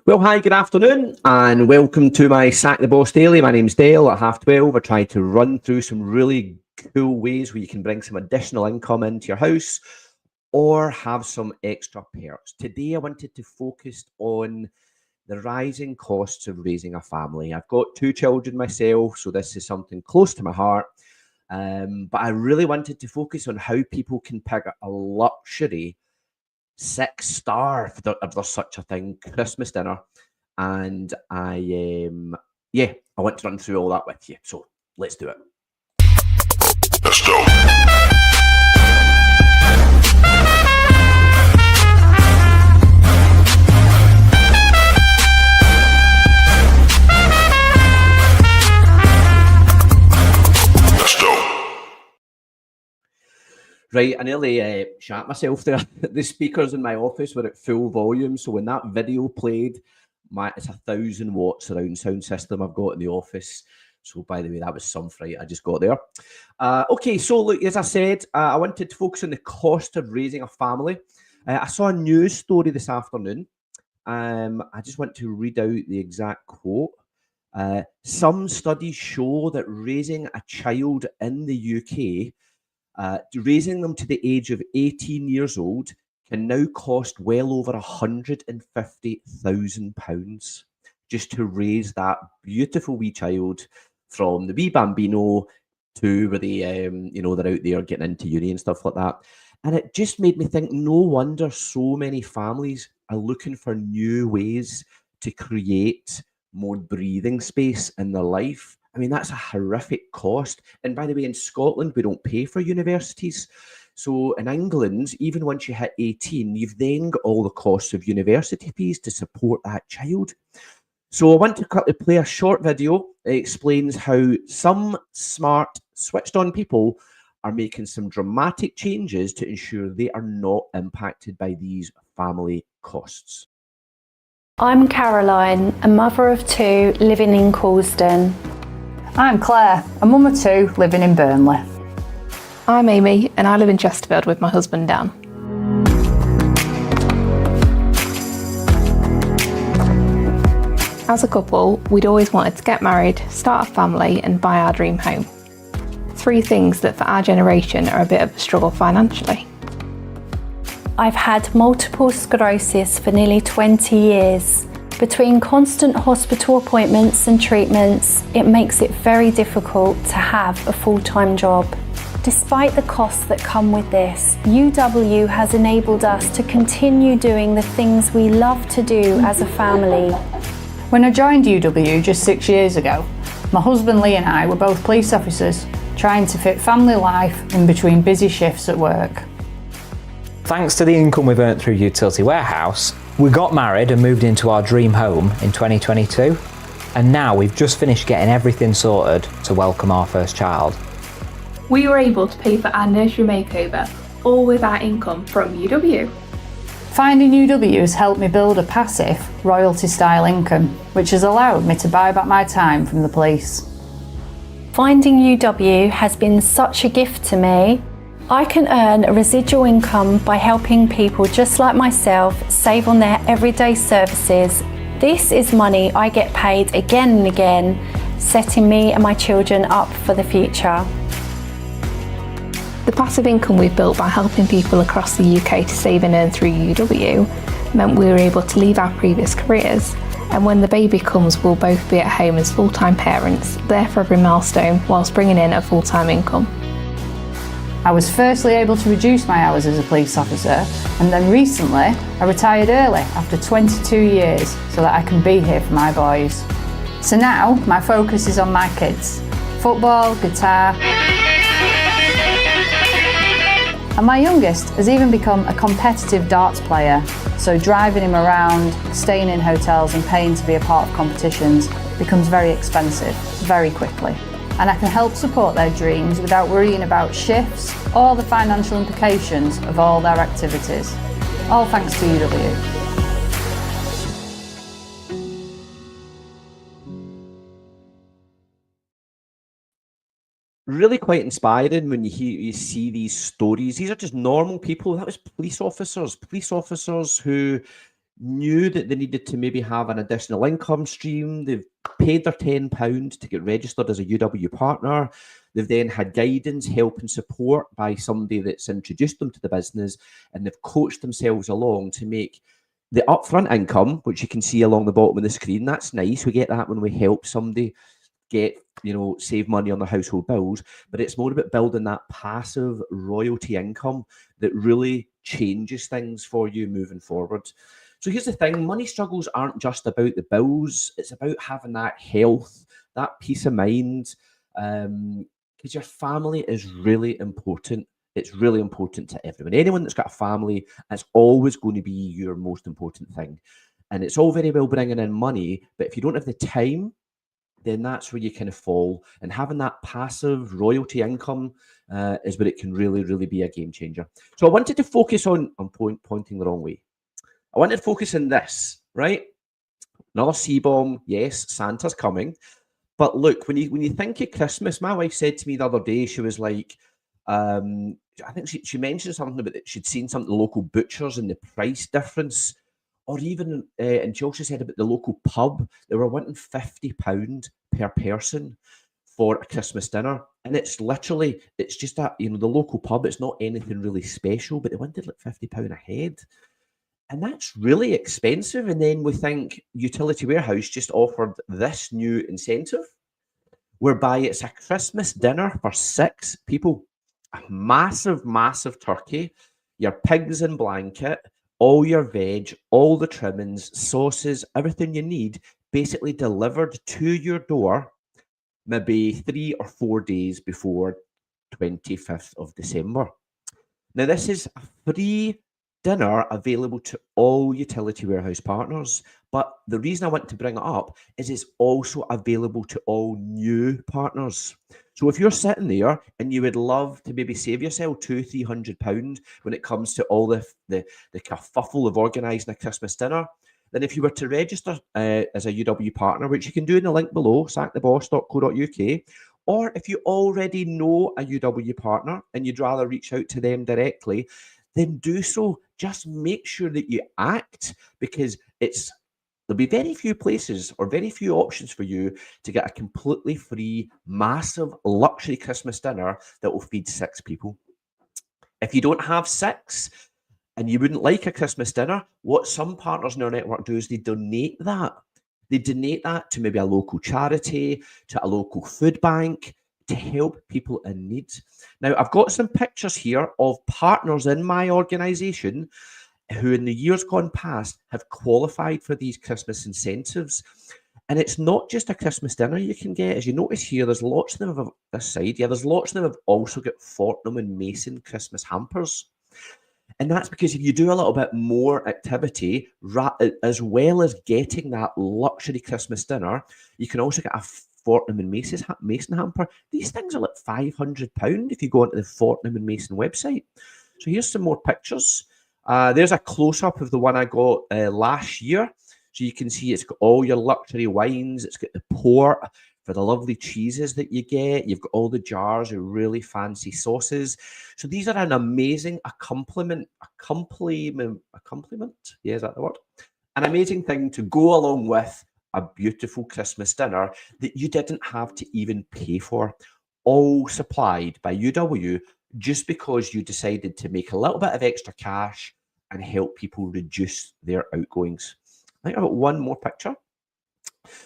Well, hi, good afternoon, and welcome to my Sack the Boss Daily. My name's Dale. At 12:30, I try to run through some really cool ways where you can bring some additional income into your house or have some extra perks. Today, I wanted to focus on the rising costs of raising a family. I've got 2 children myself, so this is something close to my heart. But I really wanted to focus on how people can pick a luxury 6-star, if there's such a thing, Christmas dinner. And I want to run through all that with you. So let's do it. Let's go. Right, I nearly shat myself there. The speakers in my office were at full volume, so when that video played, it's 1,000-watt surround sound system I've got in the office. So by the way, that was some fright I just got there. Okay, so look, as I said, I wanted to focus on the cost of raising a family. I saw a news story this afternoon. I just want to read out the exact quote. Some studies show that raising a child in the UK, raising them to the age of 18 years old, can now cost well over £150,000 just to raise that beautiful wee child from the wee bambino to where they, they're out there getting into uni and stuff like that. And it just made me think, no wonder so many families are looking for new ways to create more breathing space in their life. I mean, that's a horrific cost. And by the way, in Scotland, we don't pay for universities. So in England, even once you hit 18, you've then got all the costs of university fees to support that child. So I want to quickly play a short video. It explains how some smart, switched-on people are making some dramatic changes to ensure they are not impacted by these family costs. I'm Caroline, a mother of 2 living in Coulsdon. I'm Claire, a mum of 2 living in Burnley. I'm Amy, and I live in Chesterfield with my husband Dan. As a couple, we'd always wanted to get married, start a family, and buy our dream home. 3 things that for our generation are a bit of a struggle financially. I've had multiple sclerosis for nearly 20 years. Between constant hospital appointments and treatments, it makes it very difficult to have a full-time job. Despite the costs that come with this, UW has enabled us to continue doing the things we love to do as a family. When I joined UW just 6 years ago, my husband Lee and I were both police officers, trying to fit family life in between busy shifts at work. Thanks to the income we've earned through Utility Warehouse, we got married and moved into our dream home in 2022, and now we've just finished getting everything sorted to welcome our first child. We were able to pay for our nursery makeover, all with our income from UW. Finding UW has helped me build a passive, royalty-style income, which has allowed me to buy back my time from the police. Finding UW has been such a gift to me. I can earn a residual income by helping people just like myself save on their everyday services. This is money I get paid again and again, setting me and my children up for the future. The passive income we've built by helping people across the UK to save and earn through UW meant we were able to leave our previous careers, and when the baby comes, we'll both be at home as full-time parents, there for every milestone whilst bringing in a full-time income. I was firstly able to reduce my hours as a police officer, and then recently I retired early after 22 years so that I can be here for my boys. So now my focus is on my kids, football, guitar, and my youngest has even become a competitive darts player, so driving him around, staying in hotels and paying to be a part of competitions becomes very expensive very quickly. And I can help support their dreams without worrying about shifts or the financial implications of all their activities. All thanks to UW. Really quite inspiring when you see these stories. These are just normal people. That was police officers who knew that they needed to maybe have an additional income stream. They've paid their £10 to get registered as a UW partner. They've then had guidance, help and support by somebody that's introduced them to the business, and they've coached themselves along to make the upfront income, which you can see along the bottom of the screen. That's nice. We get that when we help somebody get, save money on their household bills, but it's more about building that passive royalty income that really changes things for you moving forward. So here's the thing, money struggles aren't just about the bills, it's about having that health, that peace of mind, because your family is really important. It's really important to everyone. Anyone that's got a family, it's always going to be your most important thing. And it's all very well bringing in money, but if you don't have the time, then that's where you kind of fall. And having that passive royalty income is where it can really, really be a game changer. So I wanted to focus on, I'm pointing the wrong way. I wanted to focus on this, right? Another C-bomb. Yes, Santa's coming. But look, when you think of Christmas, my wife said to me the other day, she was like, I think she mentioned something about that she'd seen some of the local butchers and the price difference, or even, and she also said about the local pub, they were wanting £50 per person for a Christmas dinner. And it's literally, it's just that, the local pub, it's not anything really special, but they wanted like £50 a head. And that's really expensive. And then we think Utility Warehouse just offered this new incentive, whereby it's a Christmas dinner for 6 people. A massive, massive turkey, your pigs in blanket, all your veg, all the trimmings, sauces, everything you need, basically delivered to your door maybe 3 or 4 days before 25th of December. Now, this is a free dinner available to all Utility Warehouse partners. But the reason I want to bring it up is it's also available to all new partners. So if you're sitting there and you would love to maybe save yourself £200-300 when it comes to all the kerfuffle of organising a Christmas dinner, then if you were to register as a UW partner, which you can do in the link below, sacktheboss.co.uk, or if you already know a UW partner and you'd rather reach out to them directly, then do so. Just make sure that you act, because there'll be very few places or very few options for you to get a completely free, massive luxury Christmas dinner that will feed 6 people. If you don't have 6 and you wouldn't like a Christmas dinner, what some partners in our network do is they donate that. They donate that to maybe a local charity, to a local food bank, to help people in need. Now, I've got some pictures here of partners in my organisation who in the years gone past have qualified for these Christmas incentives. And it's not just a Christmas dinner you can get. As you notice here, there's lots of them on this side. Yeah, there's lots of them have also got Fortnum and Mason Christmas hampers. And that's because if you do a little bit more activity, as well as getting that luxury Christmas dinner, you can also get a Fortnum and Mason hamper. These things are like £500 if you go onto the Fortnum and Mason website. So here's some more pictures. There's a close-up of the one I got last year. So you can see it's got all your luxury wines. It's got the port for the lovely cheeses that you get. You've got all the jars of really fancy sauces. So these are an amazing accompaniment. Yeah, is that the word? An amazing thing to go along with a beautiful Christmas dinner that you didn't have to even pay for. All supplied by UW just because you decided to make a little bit of extra cash and help people reduce their outgoings. I think I've got one more picture.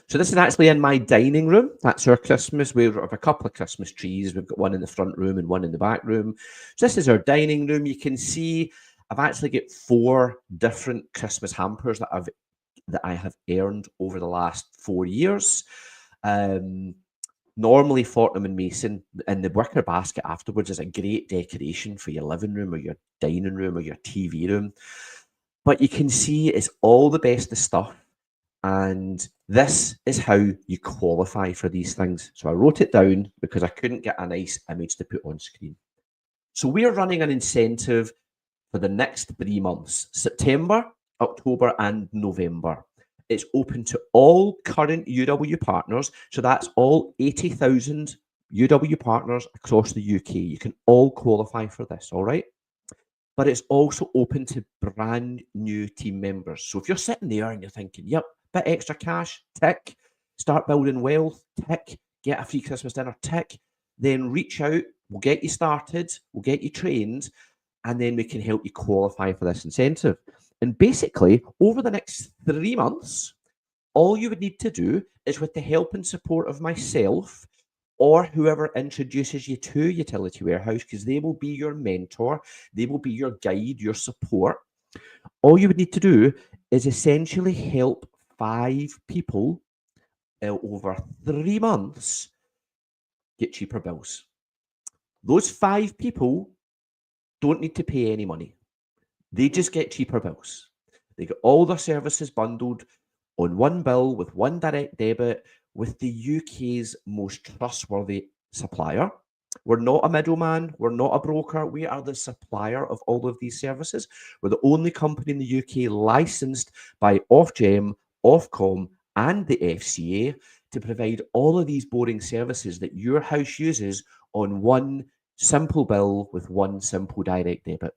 So this is actually in my dining room. That's our Christmas. We have a couple of Christmas trees. We've got one in the front room and one in the back room. So this is our dining room. You can see I've actually got 4 different Christmas hampers that I have earned over the last 4 years. Normally Fortnum and Mason and the wicker basket afterwards is a great decoration for your living room or your dining room or your TV room. But you can see it's all the best of stuff. And this is how you qualify for these things. So I wrote it down because I couldn't get a nice image to put on screen. So we're running an incentive for the next 3 months, September, October, and November. It's open to all current UW partners. So that's all 80,000 UW partners across the UK. You can all qualify for this, all right? but it's also open to brand new team members. So if you're sitting there and you're thinking, yep, bit extra cash, tick, start building wealth, tick, get a free Christmas dinner, tick, then reach out, we'll get you started, we'll get you trained, and then we can help you qualify for this incentive. And basically, over the next 3 months, all you would need to do is, with the help and support of myself or whoever introduces you to Utility Warehouse, because they will be your mentor, they will be your guide, your support. All you would need to do is essentially help 5 people over 3 months get cheaper bills. Those 5 people don't need to pay any money. They just get cheaper bills. They get all their services bundled on one bill with one direct debit with the UK's most trustworthy supplier. We're not a middleman. We're not a broker. We are the supplier of all of these services. We're the only company in the UK licensed by Ofgem, Ofcom, and the FCA to provide all of these boring services that your house uses on one simple bill with one simple direct debit.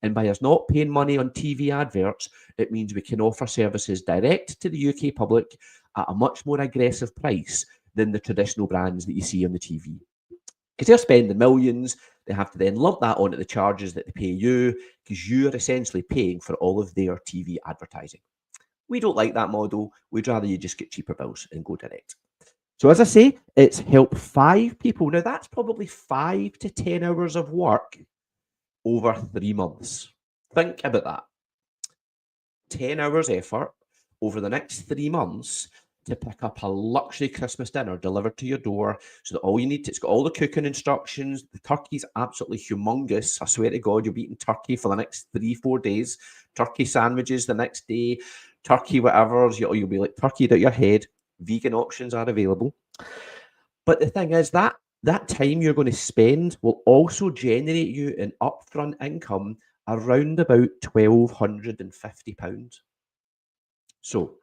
And by us not paying money on TV adverts, it means we can offer services direct to the UK public at a much more aggressive price than the traditional brands that you see on the TV. Because they're spending millions, they have to then lump that onto the charges that they pay you, because you're essentially paying for all of their TV advertising. We don't like that model. We'd rather you just get cheaper bills and go direct. So as I say, it's help 5 people. Now that's probably 5 to 10 hours of work over 3 months. Think about that. 10 hours effort over the next 3 months to pick up a luxury Christmas dinner delivered to your door, so that all you need to, it's got all the cooking instructions. The turkey's absolutely humongous. I swear to God, you'll be eating turkey for the next 3-4 days. Turkey sandwiches the next day, turkey whatever. You'll be like turkeyed out your head. Vegan options are available. But the thing is that time you're going to spend will also generate you an upfront income around about £1,250. So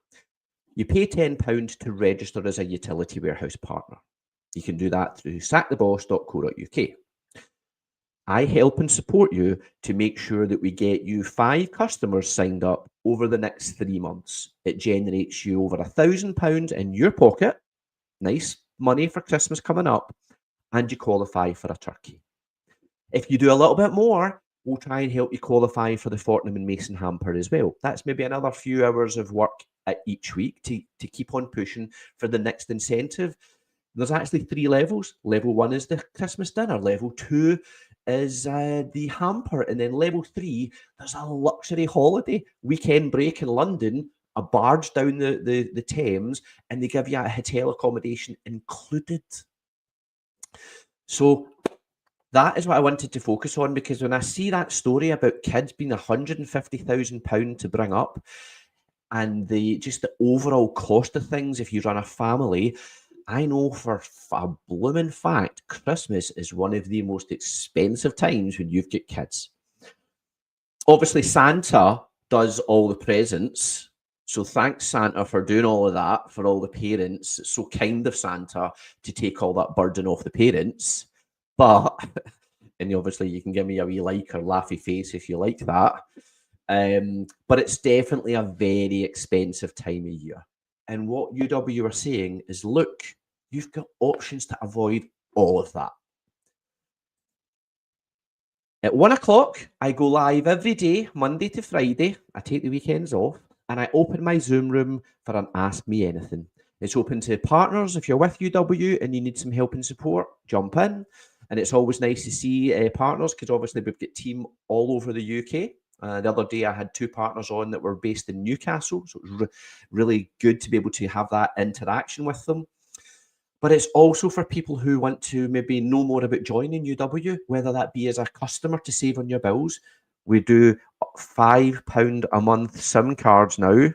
you pay £10 to register as a Utility Warehouse partner. You can do that through sacktheboss.co.uk. I help and support you to make sure that we get you 5 customers signed up over the next 3 months. It generates you over £1,000 in your pocket. Nice money for Christmas coming up. And you qualify for a turkey. If you do a little bit more, we'll try and help you qualify for the Fortnum and Mason hamper as well. That's maybe another few hours of work each week to keep on pushing for the next incentive. There's actually 3 levels. Level 1 is the Christmas dinner. Level 2 is the hamper. And then level 3, there's a luxury holiday weekend break in London, a barge down the Thames, and they give you a hotel accommodation included. So that is what I wanted to focus on, because when I see that story about kids being £150,000 to bring up, and the overall cost of things if you run a family, I know for a blooming fact Christmas is one of the most expensive times when you've got kids. Obviously, Santa does all the presents. So thanks, Santa, for doing all of that for all the parents. It's so kind of Santa to take all that burden off the parents. But, and obviously you can give me a wee like or laughy face if you like that. But it's definitely a very expensive time of year. And what UW are saying is, look, you've got options to avoid all of that. At 1 o'clock, I go live every day, Monday to Friday. I take the weekends off. And I open my Zoom room for an Ask Me Anything. It's open to partners. If you're with UW and you need some help and support, jump in. And it's always nice to see partners, because obviously we've got team all over the UK. The other day I had 2 partners on that were based in Newcastle. So it was really good to be able to have that interaction with them. But it's also for people who want to maybe know more about joining UW, whether that be as a customer to save on your bills. We do £5 a month SIM cards now,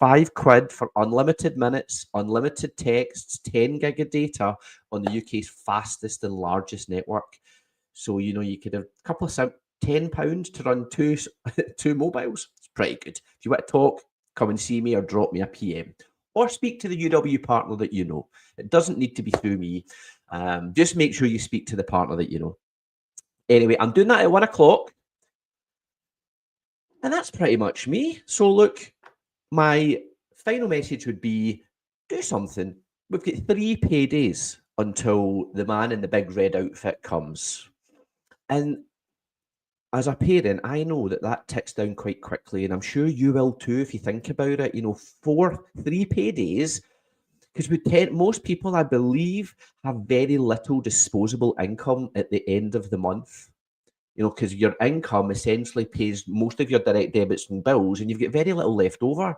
£5 for unlimited minutes, unlimited texts, 10 gig of data on the UK's fastest and largest network. So, you know, you could have a couple of £10 to run two mobiles. It's pretty good. If you want to talk, come and see me or drop me a PM. Or speak to the UW partner that you know. It doesn't need to be through me. Just make sure you speak to the partner that you know. Anyway, I'm doing that at 1 o'clock. that's pretty much me. So look, my final message would be do something. We've got 3 paydays until the man in the big red outfit comes. And as a parent, I know that that ticks down quite quickly, and I'm sure you will too if you think about it. 3 paydays, because most people, I believe, have very little disposable income at the end of the month. Because your income essentially pays most of your direct debits and bills, and you've got very little left over.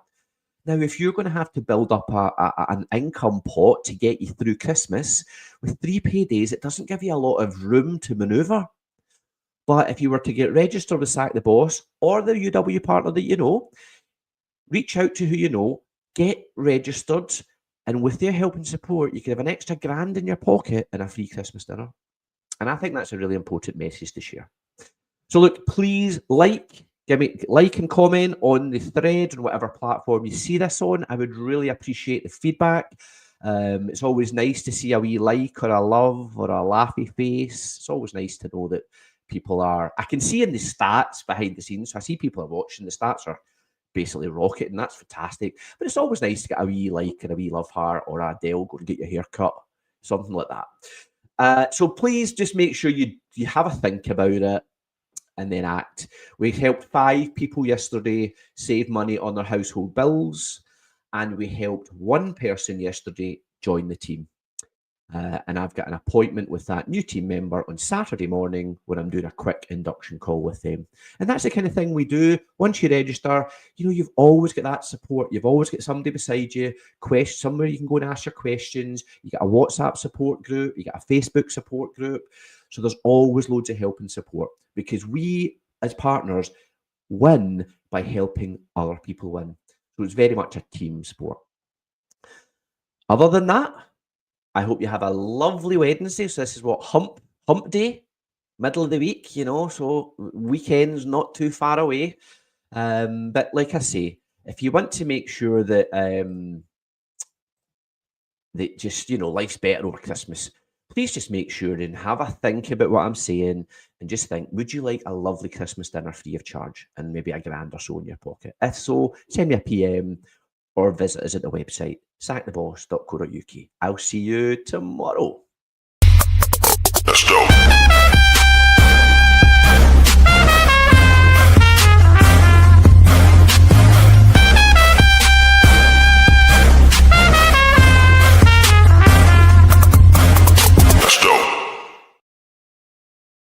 Now, if you're going to have to build up an income pot to get you through Christmas, with 3 paydays, it doesn't give you a lot of room to maneuver. But if you were to get registered with Sack the Boss or the UW partner that you know, reach out to who you know, get registered, and with their help and support, you can have an extra grand in your pocket and a free Christmas dinner. And I think that's a really important message to share. So look, please give me like and comment on the thread and whatever platform you see this on. I would really appreciate the feedback. It's always nice to see a wee like or a love or a laughy face. It's always nice to know that people I can see in the stats behind the scenes. So I see people are watching. The stats are basically rocketing. That's fantastic. But it's always nice to get a wee like and a wee love heart, or a Dale, go and get your hair cut, something like that. So please just make sure you have a think about it and then act. We helped 5 people yesterday save money on their household bills, and we helped 1 person yesterday join the team. And I've got an appointment with that new team member on Saturday morning when I'm doing a quick induction call with them. And that's the kind of thing we do. Once you register, you've always got that support. You've always got somebody beside you, somewhere you can go and ask your questions. You get a WhatsApp support group. You get a Facebook support group. So there's always loads of help and support, because we as partners win by helping other people win. So it's very much a team sport. Other than that, I hope you have a lovely Wednesday. So this is hump day, middle of the week, so weekend's not too far away. But like I say, if you want to make sure that that just, life's better over Christmas, please just make sure and have a think about what I'm saying, and just think, would you like a lovely Christmas dinner free of charge and maybe a grand or so in your pocket? If so, send me a PM or visit us at the website, sacktheboss.co.uk. I'll see you tomorrow.